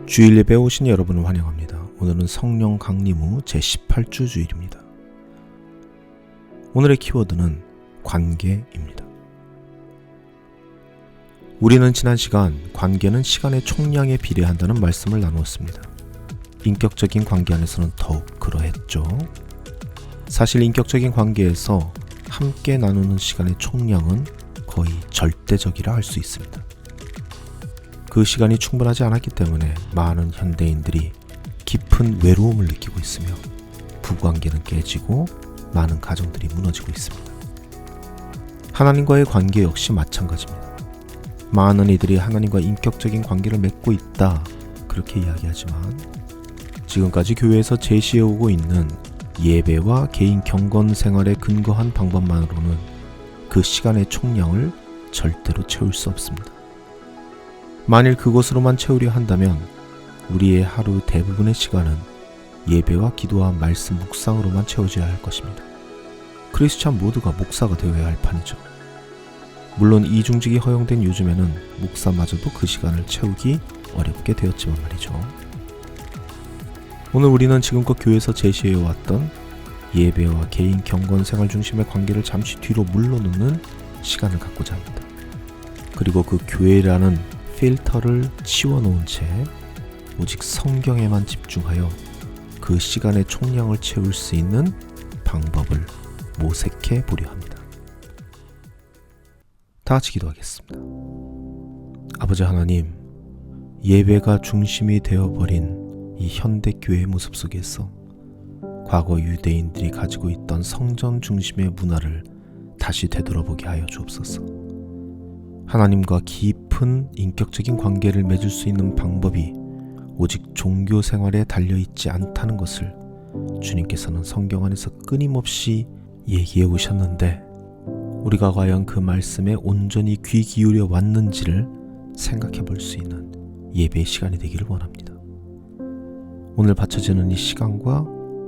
주일 예배에 오신 여러분을 환영합니다. 오늘은 성령 강림 후 제18주 주일입니다. 오늘의 키워드는 관계입니다. 우리는 지난 시간 관계는 시간의 총량에 비례한다는 말씀을 나누었습니다. 인격적인 관계 안에서는 더욱 그러했죠. 사실 인격적인 관계에서 함께 나누는 시간의 총량은 거의 절대적이라 할 수 있습니다. 그 시간이 충분하지 않았기 때문에 많은 현대인들이 깊은 외로움을 느끼고 있으며 부관계는 깨지고 많은 가정들이 무너지고 있습니다. 하나님과의 관계 역시 마찬가지입니다. 많은 이들이 하나님과 인격적인 관계를 맺고 있다 그렇게 이야기하지만 지금까지 교회에서 제시해오고 있는 예배와 개인 경건 생활에 근거한 방법만으로는 그 시간의 총량을 절대로 채울 수 없습니다. 만일 그것으로만 채우려 한다면 우리의 하루 대부분의 시간은 예배와 기도와 말씀 묵상으로만 채워져야 할 것입니다. 크리스찬 모두가 목사가 되어야 할 판이죠. 물론 이중직이 허용된 요즘에는 목사마저도 그 시간을 채우기 어렵게 되었지만 말이죠. 오늘 우리는 지금껏 교회에서 제시해왔던 예배와 개인 경건 생활 중심의 관계를 잠시 뒤로 물러놓는 시간을 갖고자 합니다. 그리고 그 교회라는 필터를 치워놓은 채 오직 성경에만 집중하여 그 시간의 총량을 채울 수 있는 방법을 모색해 보려 합니다. 다 같이 기도하겠습니다. 아버지 하나님, 예배가 중심이 되어버린 이 현대교회의 모습 속에서 과거 유대인들이 가지고 있던 성전 중심의 문화를 다시 되돌아보게 하여 주옵소서. 하나님과 깊은 인격적인 관계를 맺을 수 있는 방법이 오직 종교 생활에 달려있지 않다는 것을 주님께서는 성경 안에서 끊임없이 얘기해 오셨는데 우리가 과연 그 말씀에 온전히 귀 기울여 왔는지를 생각해 볼 수 있는 예배의 시간이 되기를 원합니다. 오늘 바쳐지는 이 시간과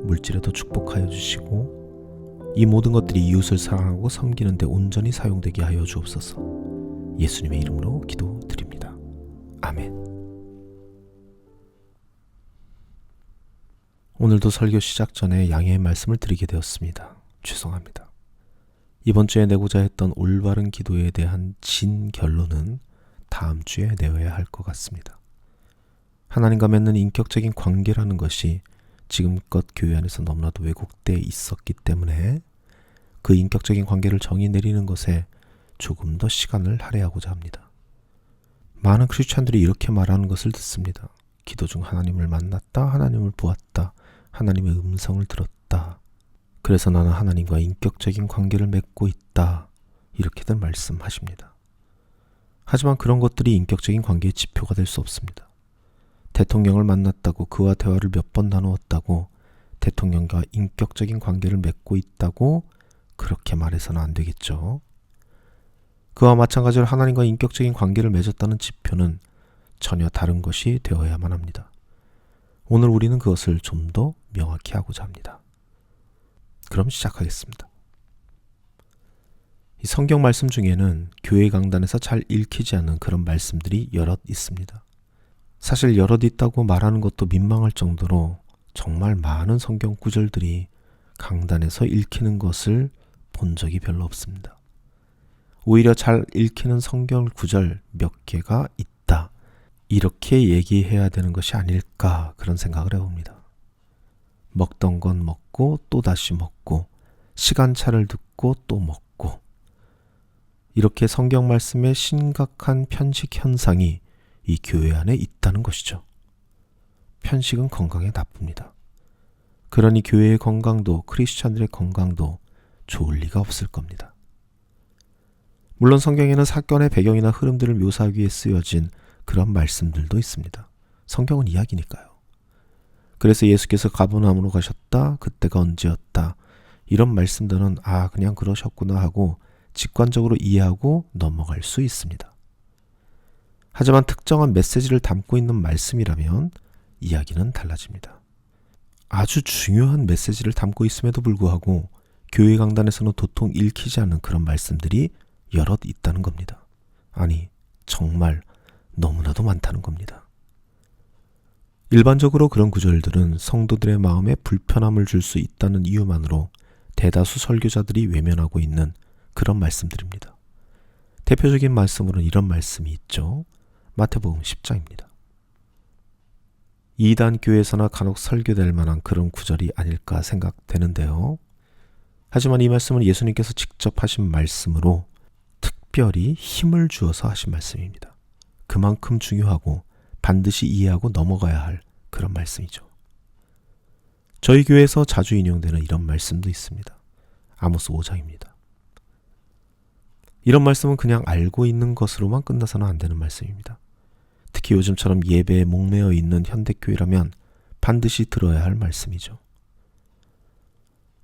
물질에도 축복하여 주시고 이 모든 것들이 이웃을 사랑하고 섬기는 데 온전히 사용되게 하여 주옵소서. 예수님의 이름으로 기도드립니다. 아멘. 오늘도 설교 시작 전에 양해의 말씀을 드리게 되었습니다. 죄송합니다. 이번 주에 내고자 했던 올바른 기도에 대한 진 결론은 다음 주에 내어야 할 것 같습니다. 하나님과 맺는 인격적인 관계라는 것이 지금껏 교회 안에서 너무나도 왜곡되어 있었기 때문에 그 인격적인 관계를 정의 내리는 것에 조금 더 시간을 할애하고자 합니다. 많은 크리스찬들이 이렇게 말하는 것을 듣습니다. 기도 중 하나님을 만났다, 하나님을 보았다, 하나님의 음성을 들었다. 그래서 나는 하나님과 인격적인 관계를 맺고 있다. 이렇게들 말씀하십니다. 하지만 그런 것들이 인격적인 관계의 지표가 될 수 없습니다. 대통령을 만났다고 그와 대화를 몇 번 나누었다고 대통령과 인격적인 관계를 맺고 있다고 그렇게 말해서는 안 되겠죠. 그와 마찬가지로 하나님과 인격적인 관계를 맺었다는 지표는 전혀 다른 것이 되어야만 합니다. 오늘 우리는 그것을 좀 더 명확히 하고자 합니다. 그럼 시작하겠습니다. 이 성경 말씀 중에는 교회 강단에서 잘 읽히지 않는 그런 말씀들이 여럿 있습니다. 사실 여럿 있다고 말하는 것도 민망할 정도로 정말 많은 성경 구절들이 강단에서 읽히는 것을 본 적이 별로 없습니다. 오히려 잘 읽히는 성경 구절 몇 개가 있다. 이렇게 얘기해야 되는 것이 아닐까 그런 생각을 해봅니다. 먹던 건 먹고 또 다시 먹고 시간차를 듣고 또 먹고 이렇게 성경 말씀의 심각한 편식 현상이 이 교회 안에 있다는 것이죠. 편식은 건강에 나쁩니다. 그러니 교회의 건강도 크리스찬들의 건강도 좋을 리가 없을 겁니다. 물론 성경에는 사건의 배경이나 흐름들을 묘사하기 위해 쓰여진 그런 말씀들도 있습니다. 성경은 이야기니까요. 그래서 예수께서 가버나움으로 가셨다. 그때가 언제였다. 이런 말씀들은 그냥 그러셨구나 하고 직관적으로 이해하고 넘어갈 수 있습니다. 하지만 특정한 메시지를 담고 있는 말씀이라면 이야기는 달라집니다. 아주 중요한 메시지를 담고 있음에도 불구하고 교회 강단에서는 도통 읽히지 않는 그런 말씀들이 여럿 있다는 겁니다. 아니, 정말 너무나도 많다는 겁니다. 일반적으로 그런 구절들은 성도들의 마음에 불편함을 줄 수 있다는 이유만으로 대다수 설교자들이 외면하고 있는 그런 말씀들입니다. 대표적인 말씀으로는 이런 말씀이 있죠. 마태복음 10장입니다. 이단 교회에서나 간혹 설교될 만한 그런 구절이 아닐까 생각되는데요. 하지만 이 말씀은 예수님께서 직접 하신 말씀으로 특별히 힘을 주어서 하신 말씀입니다. 그만큼 중요하고 반드시 이해하고 넘어가야 할 그런 말씀이죠. 저희 교회에서 자주 인용되는 이런 말씀도 있습니다. 아모스 5장입니다. 이런 말씀은 그냥 알고 있는 것으로만 끝나서는 안 되는 말씀입니다. 특히 요즘처럼 예배에 목매어 있는 현대교회라면 반드시 들어야 할 말씀이죠.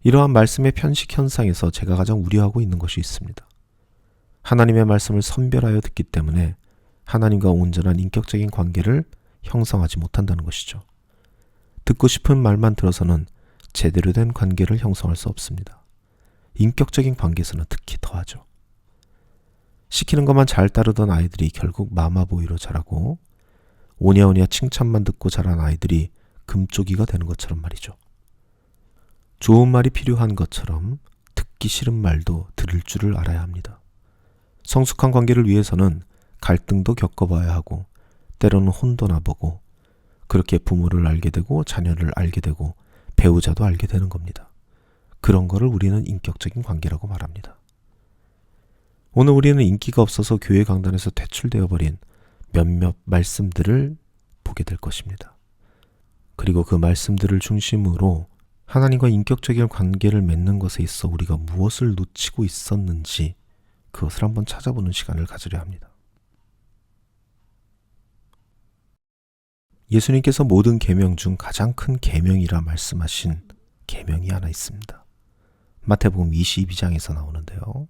이러한 말씀의 편식 현상에서 제가 가장 우려하고 있는 것이 있습니다. 하나님의 말씀을 선별하여 듣기 때문에 하나님과 온전한 인격적인 관계를 형성하지 못한다는 것이죠. 듣고 싶은 말만 들어서는 제대로 된 관계를 형성할 수 없습니다. 인격적인 관계에서는 특히 더하죠. 시키는 것만 잘 따르던 아이들이 결국 마마보이로 자라고 오냐오냐 칭찬만 듣고 자란 아이들이 금쪽이가 되는 것처럼 말이죠. 좋은 말이 필요한 것처럼 듣기 싫은 말도 들을 줄을 알아야 합니다. 성숙한 관계를 위해서는 갈등도 겪어봐야 하고 때로는 혼도 나보고 그렇게 부모를 알게 되고 자녀를 알게 되고 배우자도 알게 되는 겁니다. 그런 거를 우리는 인격적인 관계라고 말합니다. 오늘 우리는 인기가 없어서 교회 강단에서 퇴출되어 버린 몇몇 말씀들을 보게 될 것입니다. 그리고 그 말씀들을 중심으로 하나님과 인격적인 관계를 맺는 것에 있어 우리가 무엇을 놓치고 있었는지 그것을 한번 찾아보는 시간을 가지려 합니다. 예수님께서 모든 계명 중 가장 큰 계명이라 말씀하신 계명이 하나 있습니다. 마태복음 22장에서 나오는데요.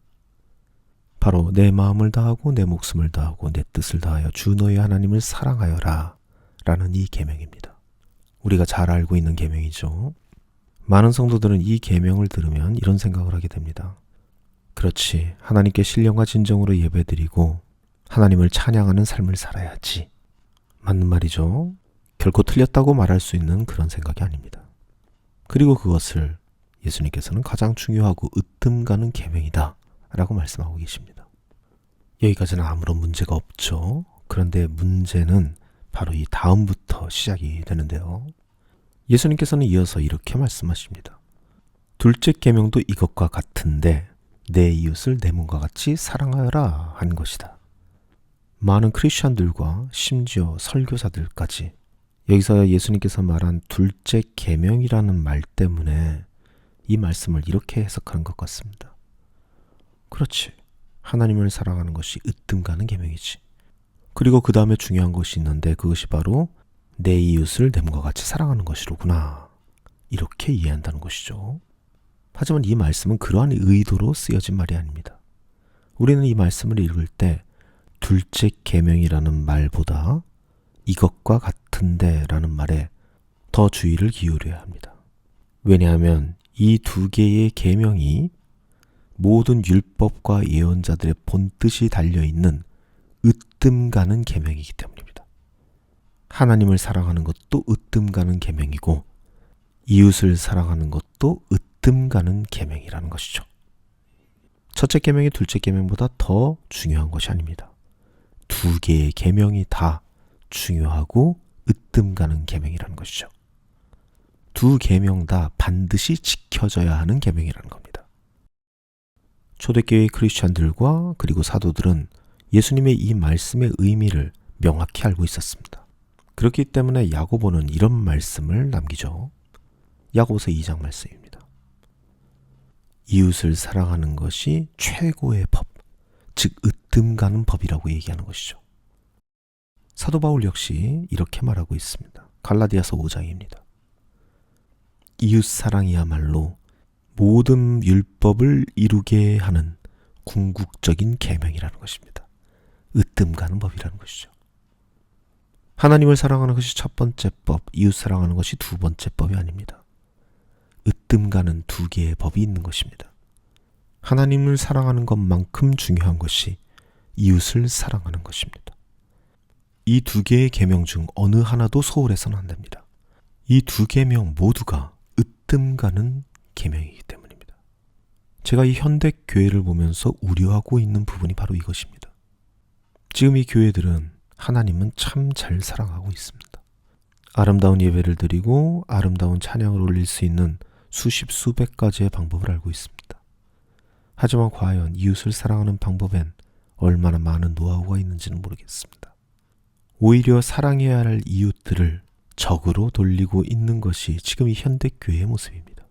바로 내 마음을 다하고 내 목숨을 다하고 내 뜻을 다하여 주 너의 하나님을 사랑하여라 라는 이 계명입니다. 우리가 잘 알고 있는 계명이죠. 많은 성도들은 이 계명을 들으면 이런 생각을 하게 됩니다. 그렇지, 하나님께 신령과 진정으로 예배드리고 하나님을 찬양하는 삶을 살아야지. 맞는 말이죠. 결코 틀렸다고 말할 수 있는 그런 생각이 아닙니다. 그리고 그것을 예수님께서는 가장 중요하고 으뜸 가는 계명이다 라고 말씀하고 계십니다. 여기까지는 아무런 문제가 없죠. 그런데 문제는 바로 이 다음부터 시작이 되는데요. 예수님께서는 이어서 이렇게 말씀하십니다. 둘째 계명도 이것과 같은데 내 이웃을 내 몸과 같이 사랑하여라 한 것이다. 많은 크리스천들과 심지어 설교사들까지 여기서 예수님께서 말한 둘째 계명이라는 말 때문에 이 말씀을 이렇게 해석하는 것 같습니다. 그렇지. 하나님을 사랑하는 것이 으뜸 가는 계명이지. 그리고 그 다음에 중요한 것이 있는데 그것이 바로 내 이웃을 내 몸과 같이 사랑하는 것이로구나. 이렇게 이해한다는 것이죠. 하지만 이 말씀은 그러한 의도로 쓰여진 말이 아닙니다. 우리는 이 말씀을 읽을 때 둘째 계명이라는 말보다 이것과 같은데 라는 말에 더 주의를 기울여야 합니다. 왜냐하면 이 두 개의 계명이 모든 율법과 예언자들의 본뜻이 달려있는 으뜸 가는 계명이기 때문입니다. 하나님을 사랑하는 것도 으뜸 가는 계명이고 이웃을 사랑하는 것도 으뜸 가는 계명이라는 것이죠. 첫째 계명이 둘째 계명보다 더 중요한 것이 아닙니다. 두 개의 계명이 다 중요하고 으뜸 가는 계명이라는 것이죠. 두 계명 다 반드시 지켜져야 하는 계명이라는 겁니다. 초대교회 크리스찬들과 그리고 사도들은 예수님의 이 말씀의 의미를 명확히 알고 있었습니다. 그렇기 때문에 야고보는 이런 말씀을 남기죠. 야고보서 2장 말씀입니다. 이웃을 사랑하는 것이 최고의 법, 즉 으뜸 가는 법이라고 얘기하는 것이죠. 사도 바울 역시 이렇게 말하고 있습니다. 갈라디아서 5장입니다. 이웃 사랑이야말로 모든 율법을 이루게 하는 궁극적인 계명이라는 것입니다. 으뜸 가는 법이라는 것이죠. 하나님을 사랑하는 것이 첫 번째 법, 이웃 사랑하는 것이 두 번째 법이 아닙니다. 으뜸 가는 두 개의 법이 있는 것입니다. 하나님을 사랑하는 것만큼 중요한 것이 이웃을 사랑하는 것입니다. 이 두 개의 계명 중 어느 하나도 소홀해서는 안 됩니다. 이 두 계명 모두가 으뜸 가는 계명이기 때문입니다. 제가 이 현대 교회를 보면서 우려하고 있는 부분이 바로 이것입니다. 지금 이 교회들은 하나님은 참 잘 사랑하고 있습니다. 아름다운 예배를 드리고 아름다운 찬양을 올릴 수 있는 수십 수백 가지의 방법을 알고 있습니다. 하지만 과연 이웃을 사랑하는 방법엔 얼마나 많은 노하우가 있는지는 모르겠습니다. 오히려 사랑해야 할 이웃들을 적으로 돌리고 있는 것이 지금 이 현대교회의 모습입니다.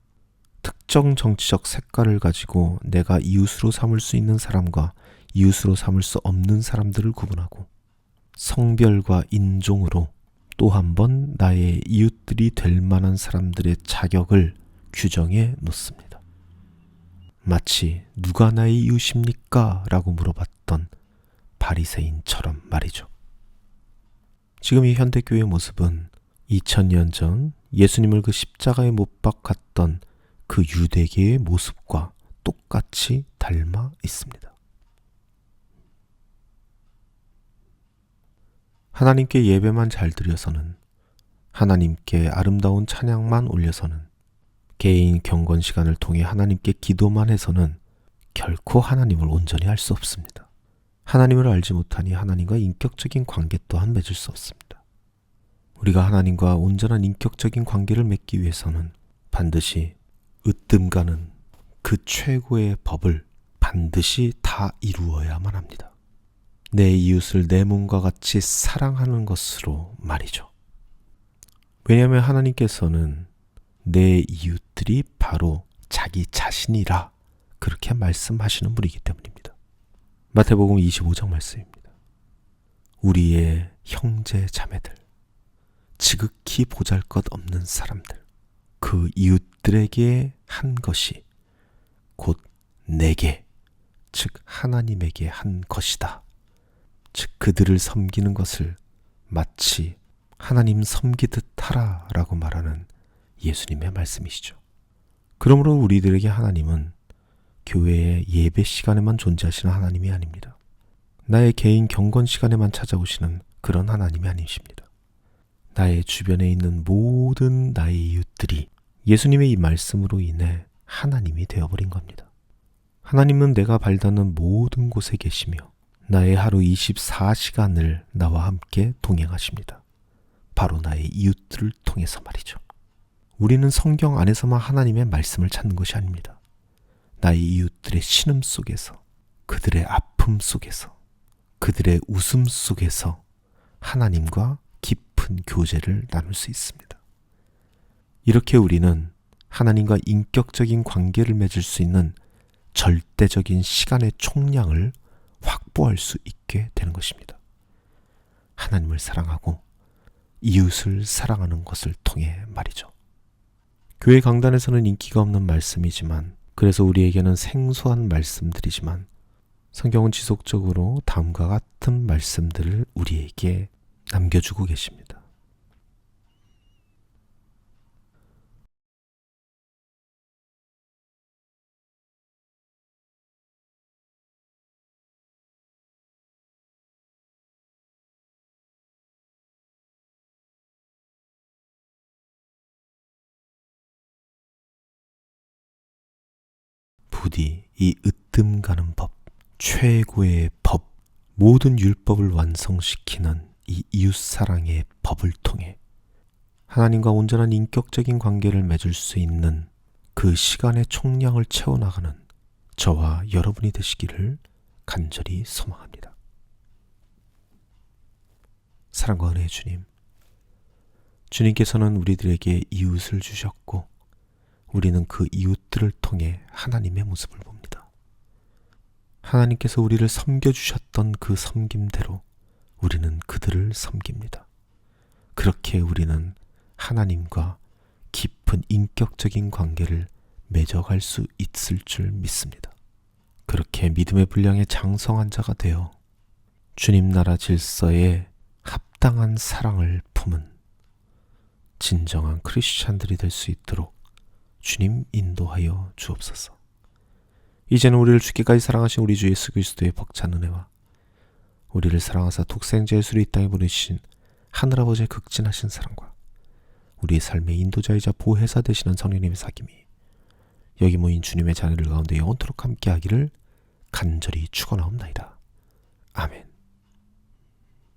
특정 정치적 색깔을 가지고 내가 이웃으로 삼을 수 있는 사람과 이웃으로 삼을 수 없는 사람들을 구분하고 성별과 인종으로 또 한 번 나의 이웃들이 될 만한 사람들의 자격을 규정해 놓습니다. 마치 누가 나의 이웃입니까? 라고 물어봤던 바리새인처럼 말이죠. 지금 이 현대교회의 모습은 2000년 전 예수님을 그 십자가에 못 박았던 그 유대계의 모습과 똑같이 닮아 있습니다. 하나님께 예배만 잘 드려서는, 하나님께 아름다운 찬양만 올려서는, 개인 경건 시간을 통해 하나님께 기도만 해서는 결코 하나님을 온전히 알 수 없습니다. 하나님을 알지 못하니 하나님과 인격적인 관계 또한 맺을 수 없습니다. 우리가 하나님과 온전한 인격적인 관계를 맺기 위해서는 반드시 으뜸가는 그 최고의 법을 반드시 다 이루어야만 합니다. 내 이웃을 내 몸과 같이 사랑하는 것으로 말이죠. 왜냐하면 하나님께서는 내 이웃들이 바로 자기 자신이라 그렇게 말씀하시는 분이기 때문입니다. 마태복음 25장 말씀입니다. 우리의 형제 자매들, 지극히 보잘것없는 사람들, 그 이웃들에게 한 것이 곧 내게, 즉 하나님에게 한 것이다. 즉 그들을 섬기는 것을 마치 하나님 섬기듯 하라 라고 말하는 예수님의 말씀이시죠. 그러므로 우리들에게 하나님은 교회의 예배 시간에만 존재하시는 하나님이 아닙니다. 나의 개인 경건 시간에만 찾아오시는 그런 하나님이 아니십니다. 나의 주변에 있는 모든 나의 이웃들이 예수님의 이 말씀으로 인해 하나님이 되어버린 겁니다. 하나님은 내가 발닿는 모든 곳에 계시며 나의 하루 24시간을 나와 함께 동행하십니다. 바로 나의 이웃들을 통해서 말이죠. 우리는 성경 안에서만 하나님의 말씀을 찾는 것이 아닙니다. 나의 이웃들의 신음 속에서, 그들의 아픔 속에서, 그들의 웃음 속에서 하나님과 깊은 교제를 나눌 수 있습니다. 이렇게 우리는 하나님과 인격적인 관계를 맺을 수 있는 절대적인 시간의 총량을 확보할 수 있게 되는 것입니다. 하나님을 사랑하고 이웃을 사랑하는 것을 통해 말이죠. 교회 강단에서는 인기가 없는 말씀이지만, 그래서 우리에게는 생소한 말씀들이지만 성경은 지속적으로 다음과 같은 말씀들을 우리에게 남겨주고 계십니다. 부디 이 으뜸 가는 법, 최고의 법, 모든 율법을 완성시키는 이 이웃사랑의 법을 통해 하나님과 온전한 인격적인 관계를 맺을 수 있는 그 시간의 총량을 채워나가는 저와 여러분이 되시기를 간절히 소망합니다. 사랑과 은혜의 주님, 주님께서는 우리들에게 이웃을 주셨고 우리는 그 이웃들을 통해 하나님의 모습을 봅니다. 하나님께서 우리를 섬겨주셨던 그 섬김대로 우리는 그들을 섬깁니다. 그렇게 우리는 하나님과 깊은 인격적인 관계를 맺어갈 수 있을 줄 믿습니다. 그렇게 믿음의 분량에 장성한 자가 되어 주님 나라 질서에 합당한 사랑을 품은 진정한 크리스찬들이 될 수 있도록 주님 인도하여 주옵소서. 이제는 우리를 죽기까지 사랑하신 우리 주 예수 그리스도의 벅찬 은혜와 우리를 사랑하사 독생자 예수를 이 땅에 보내주신 하늘아버지의 극진하신 사랑과 우리의 삶의 인도자이자 보혜사 되시는 성령님의 사귐이 여기 모인 주님의 자녀들 가운데 영원토록 함께하기를 간절히 축원하옵나이다. 아멘.